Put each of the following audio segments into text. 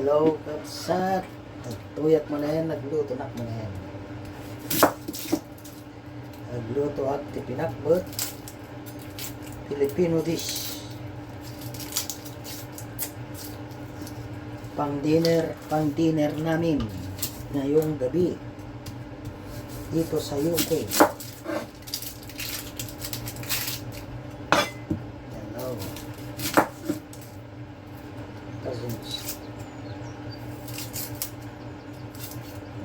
Hello, kapsat. Nagtuyat mo na yan, nagluto na mo na yan. Nagluto at pinakbot. Filipino dish. Pang dinner namin ngayong gabi dito sa UK. Hello, cousins.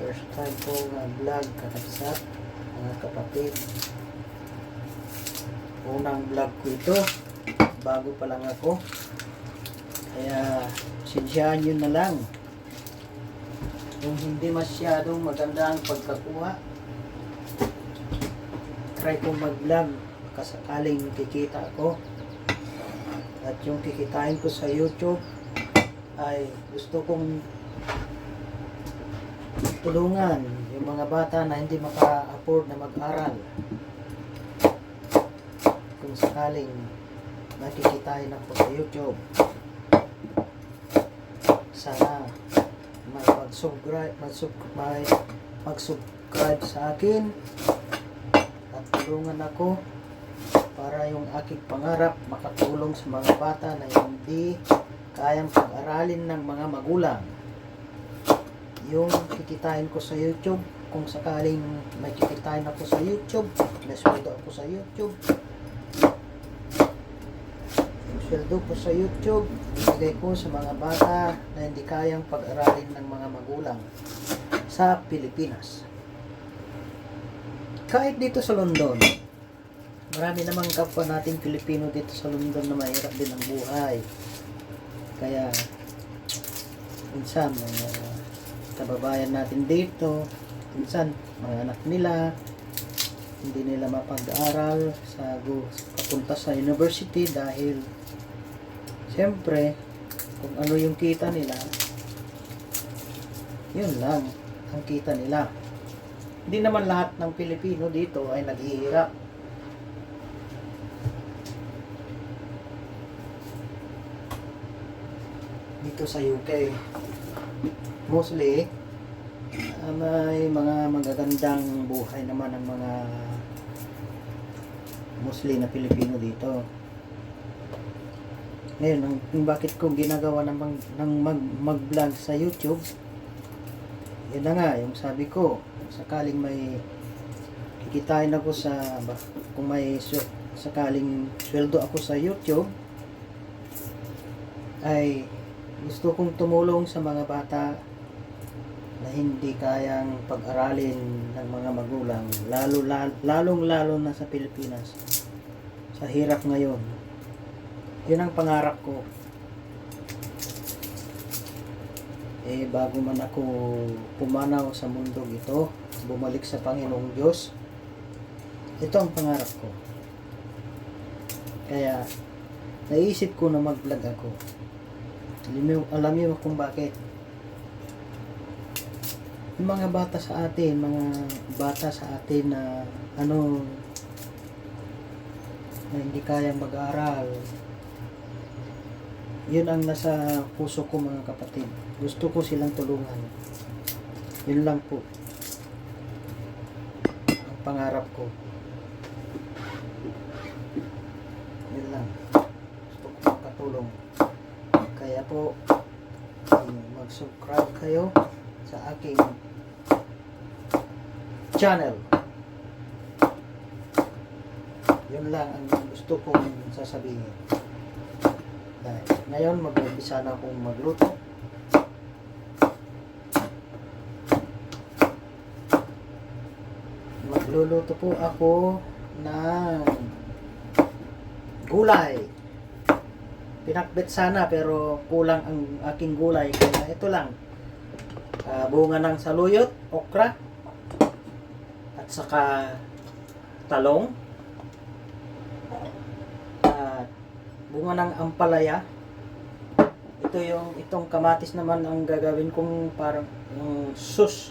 First time ko vlog, kakapsat, mga kapatid. Unang vlog ko ito, bago pa lang ako, kaya sinsyahan nyo na lang kung hindi masyadong maganda ang pagkakuha. Try kong mag vlog kasakaling kikita ako, at yung kikitain ko sa YouTube ay gusto kong tulungan yung mga bata na hindi maka-afford na mag-aral. Kung sakaling nakikitain ako sa YouTube, sana may mag-subscribe sa akin at tulungan ako para yung aking pangarap makatulong sa mga bata na hindi kayang pag-aralin ng mga magulang. Yung kikitain ko sa YouTube, kung sakaling may kikitain ako sa YouTube, nasweldo ako sa YouTube, yung sweldo ko sa YouTube, ibigay ko sa mga bata na hindi kayang pag-aralin ng mga magulang sa Pilipinas. Kahit dito sa London, marami namang kapwa nating Pilipino dito sa London na mahirap din ang buhay. Kaya minsan kababayan natin dito, minsan mga anak nila hindi nila mapag-aral papunta sa university dahil siyempre kung ano yung kita nila, yun lang ang kita nila. Hindi naman lahat ng Pilipino dito ay naghihirap. Dito sa UK mostly may mga magagandang buhay naman ang mga mostly na Pilipino dito. Ngayon, bakit ko ginagawa ng mag-vlog sa YouTube, yun na nga, yung sabi ko, sakaling may kikitain ako kung may sakaling sweldo ako sa YouTube, ay gusto kong tumulong sa mga bata na hindi kayang pag-aralin ng mga magulang, lalong-lalo na sa Pilipinas. Sa hirap ngayon. Yun ang pangarap ko. Bago man ako pumanaw sa mundong ito, bumalik sa Panginoong Diyos, ito ang pangarap ko. Kaya, naisip ko na mag-vlog ako. Alam niyo kung bakit. Yung mga bata sa atin na na hindi kayang mag-aral, yun ang nasa puso ko, mga kapatid. Gusto ko silang tulungan. Yun lang po ang pangarap ko. Yun lang, gusto ko makatulong. Kaya po mag-subscribe kayo sa aking channel. Yun lang ang gusto kong sasabihin. Dahil ngayon mag-umpisa na akong magluto. Magluluto po ako ng gulay. Pinakbet sana pero kulang ang aking gulay, kaya ito lang. Bunga ng saluyot, okra, at saka talong, at bunga ng ampalaya. Itong kamatis naman ang gagawin kong parang sus.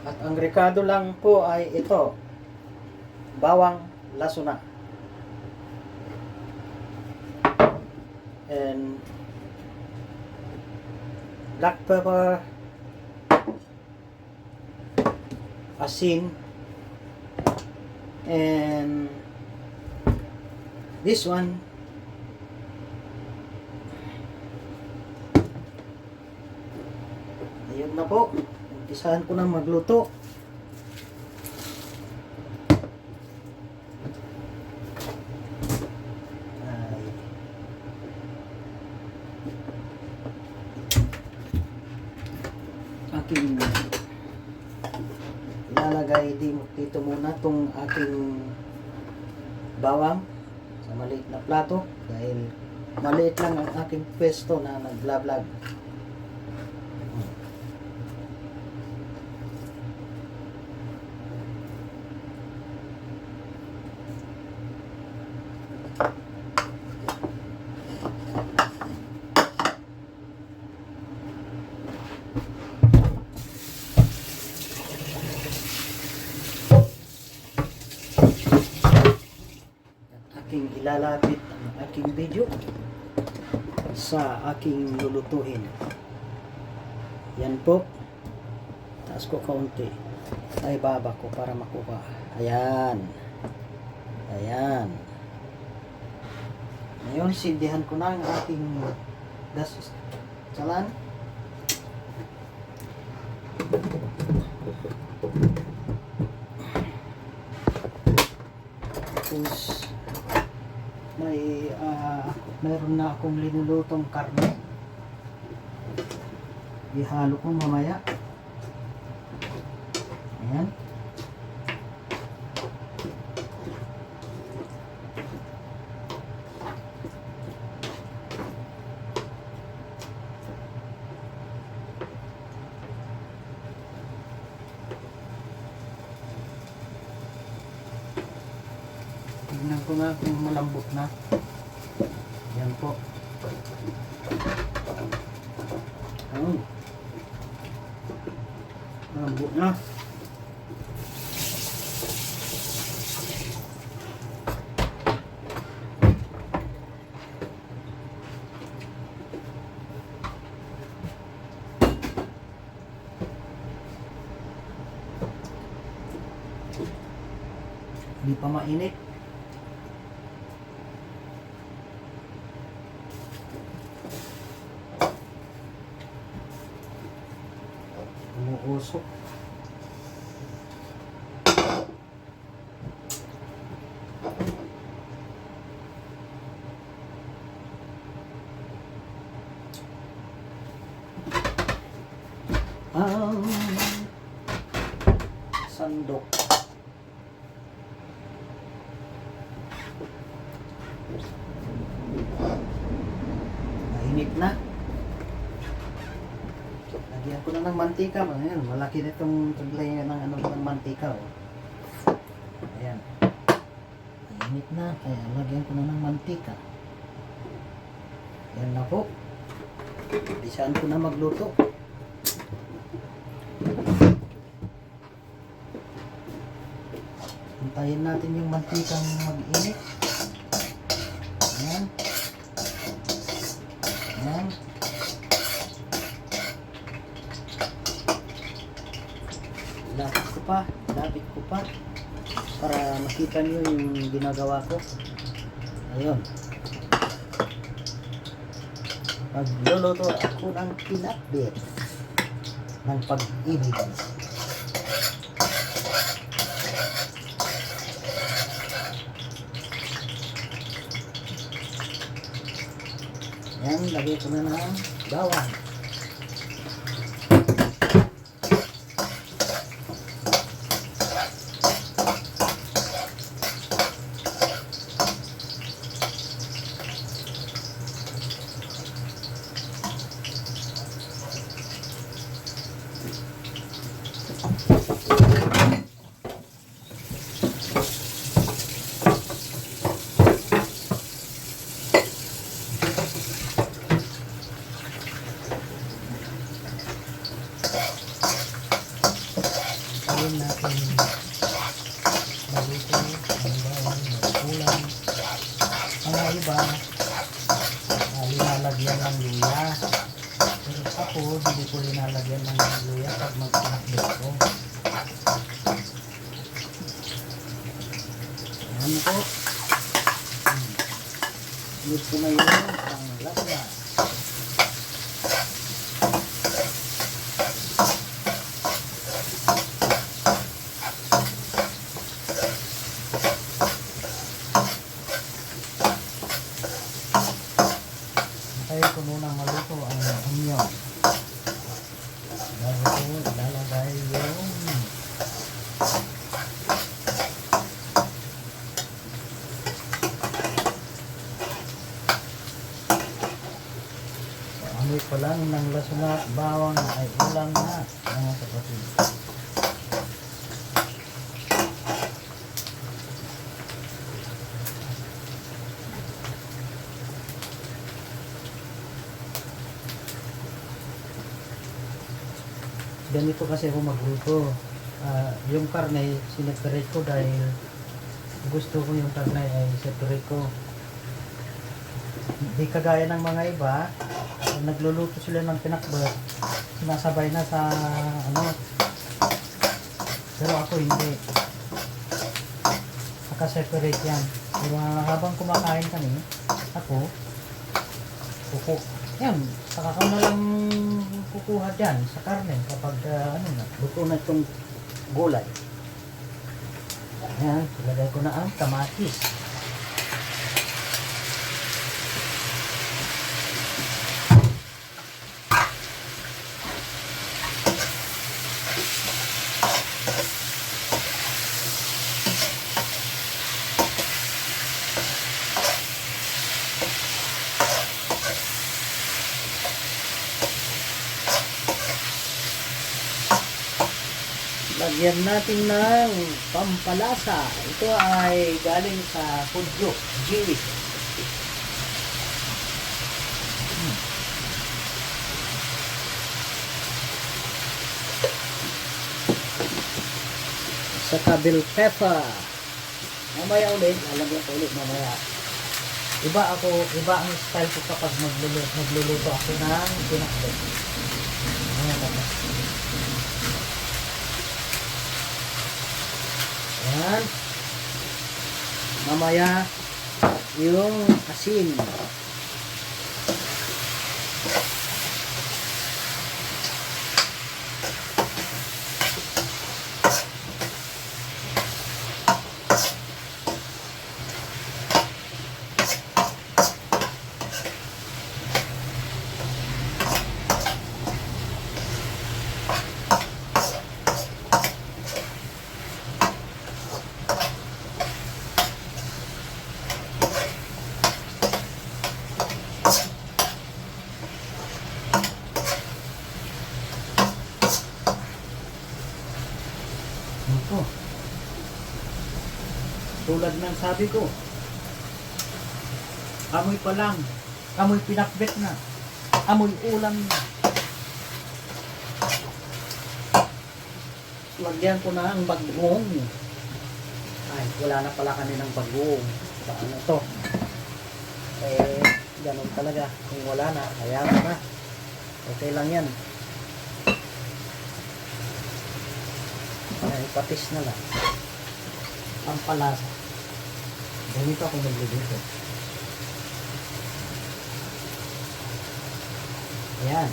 At ang rekado lang po ay ito, bawang lasuna. and black pepper, asin, and this one ayun na po, umpisahan ko na magluto. Aking ilalagay dito muna tong aking bawang sa maliit na plato dahil maliit lang ang aking pwesto na nag-vlog. Aking ilalapit ang aking video sa aking lulutuin. Yan po. Taas ko kaunti. Ay baba ko para makuha. Ayan. Ayan. Ngayon, sindihan ko na ang aking gas salan. Tapos meron na akong linulutong karne. Ihalo ko mamaya. Ayan. Tignan ko nga kung malambot na. Yan po. Oh. Malambot na. Hindi pa mainit. Umuusok. Ang sandok. Mainit na. Lagyan ko na ng mantika. Ayan, malaki na itong taglay ng mantika. Oh. Ayan. Mainit na. Kaya lagyan ko na ng mantika. Ayan na po. Bisaan ko na magluto. Hintayin natin yung mantikang mag-init. Ayan. Ayan. Lapit ko pa para makita niyo yung ginagawa ko. Ayun. Magluluto ako ng pinakbit ng pag-ibig. Ayan, lagay ko na ng bawang. lalagyan ng luya. Pero ako, hindi ko linalagyan ng luya pag mag-pinakbit ko. Ayan po. Sunod ko na yun ang lasa. Antayin ko muna maluto ang onion. Bago ko ilalagay yung amoy pa lang ng lasuna at bawang ay ulam na mga kapatid. Ganito kasi ako magluto. Yung karne, sineparate ko dahil gusto ko yung karne ay separate ko. Hindi kagaya ng mga iba, nagluluto sila ng pinakbet, sinasabay na sa ano. Pero ako hindi. Naka-separate yan. Pero habang kumakain kami, ako, yan, saka ko na lang kukuha dyan sa karne kapag ano na, luto na itong gulay. Ayan, ilagay ko na ang kamatis. Lagyan natin ng pampalasa. Ito ay galing sa Hudyo, Jewish. Saka bell pepper. Mamaya ulit, lalagyan ko ulit mamaya. Iba ang style ko kapag magluluto ako ng pinakbet. Ayan. Mamaya yung asin. Ito. Tulad ng sabi ko, amoy pa lang, amoy pinakbet na, amoy ulam na. Lagyan ko na ang bagong. Ay, wala na pala kaninang bagong. Paano to? Ganun talaga. Kung wala na, hayaan mo na. Okay lang yan. Ipatis na lang. Pampalasa. Ganito ako nagluluto. Ayan.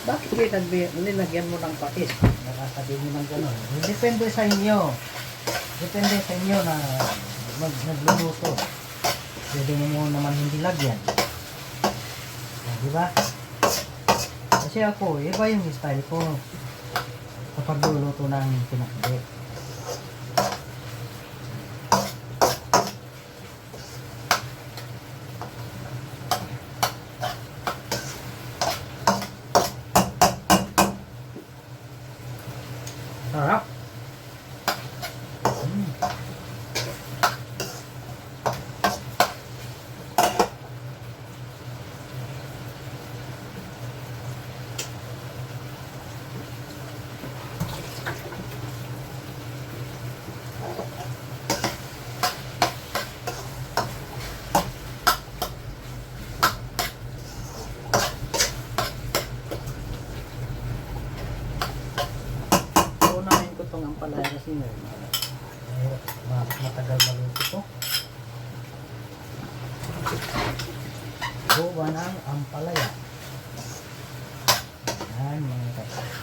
Bakit kayo nilagyan mo ng patis? Nakasabihin mo ng gano'n. Depende sa inyo. Depende sa inyo na nagluluto. Pwede mo naman hindi lagyan. Diba? Kasi ako, iba yung style ko kapag luluto ng pinakbet. Sarap. ampalaya kasi matagal maluto to. Gawa ng ampalaya. Yan mga kapatid.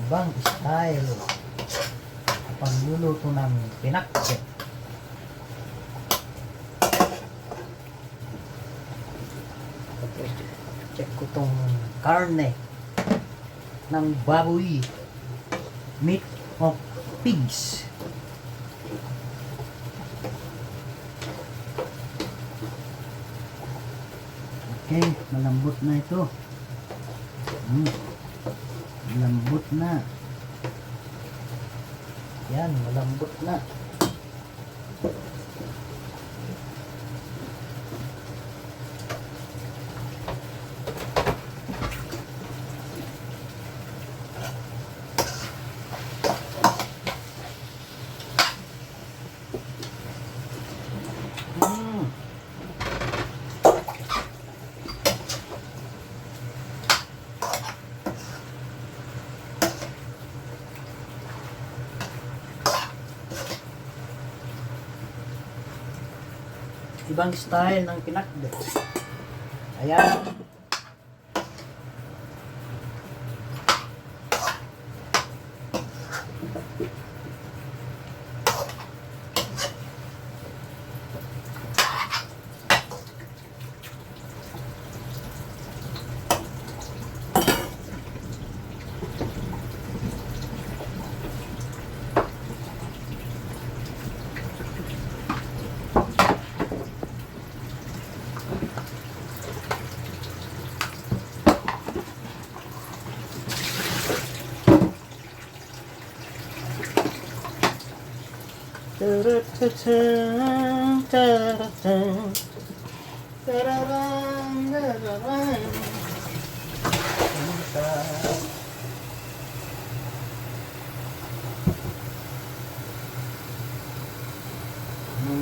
Ibang style pagluluto ng pinakbet. Tapos check ko tong karne ng baboy, meat of pigs. Okay, malambot na ito. Malambot na. Yan, malambot na. Ibang style ng pinakbet. Ayan.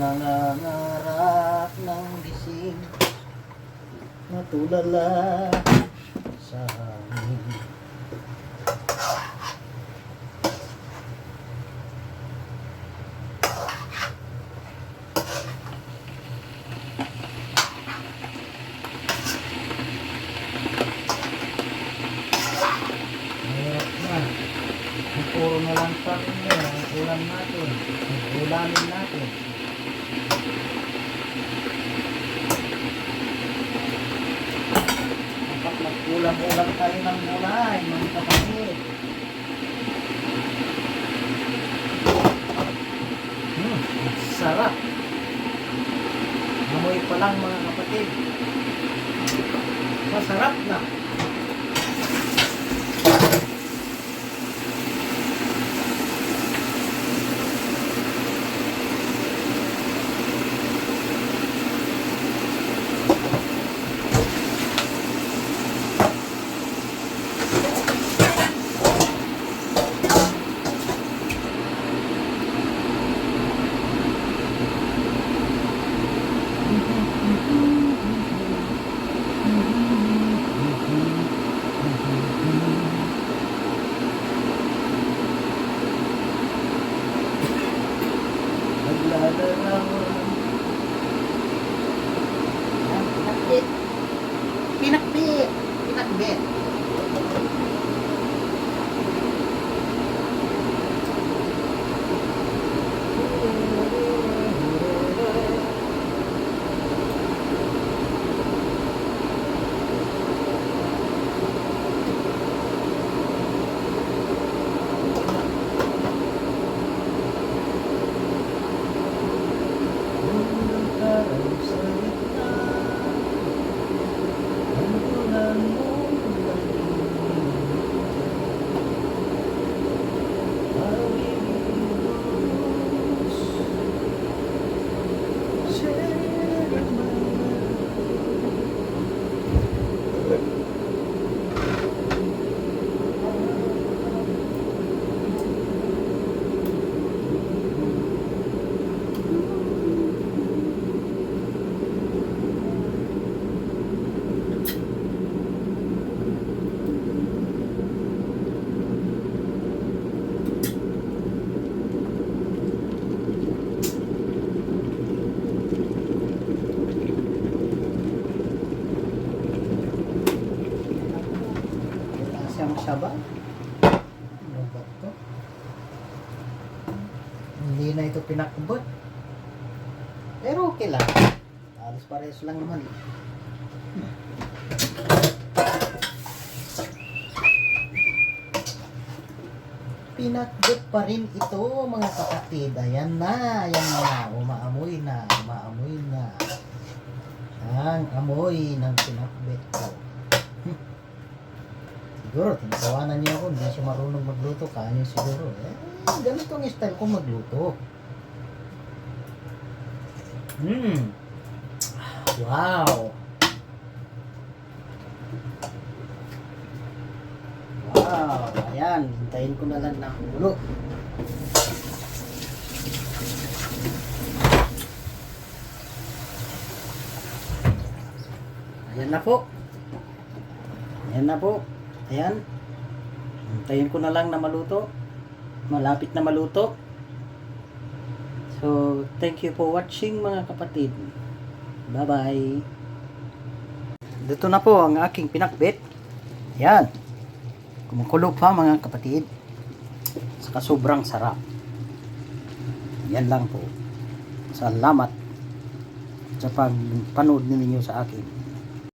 Nangangarap ng gising, natulala sa hangin. Puro na lang pa ang ulam natin, ang ulamin natin. Dapat magkulang-ulang tayo ng gulay, mga kapatid. Sarap. Amoy pa lang mga kapatid. Masarap na. taba. Ano ba ito? Hindi na ito pinakubot. Pero okay lang. Alos parehas lang naman. Pinakbot pa rin ito mga kapatid. Ayan na, umaamoy na, umaamoy na. Ang amoy ng pinakbet ko. Siguro, tinatawanan niya ako, hindi siya marunong magluto. Kanya siguro. Ganito ang style ko magluto. Wow! Wow! Ayan, hintayin ko na lang ng ulo. Ayan na po. Ayan na po. Ayan. Hintayin ko na lang na maluto. Malapit na maluto. So, thank you for watching mga kapatid. Bye-bye. Dito na po ang aking pinakbet. Ayan. Kumukulo pa mga kapatid. Saka sobrang sarap. Yan lang po. Salamat sa pagpanood ninyo sa akin.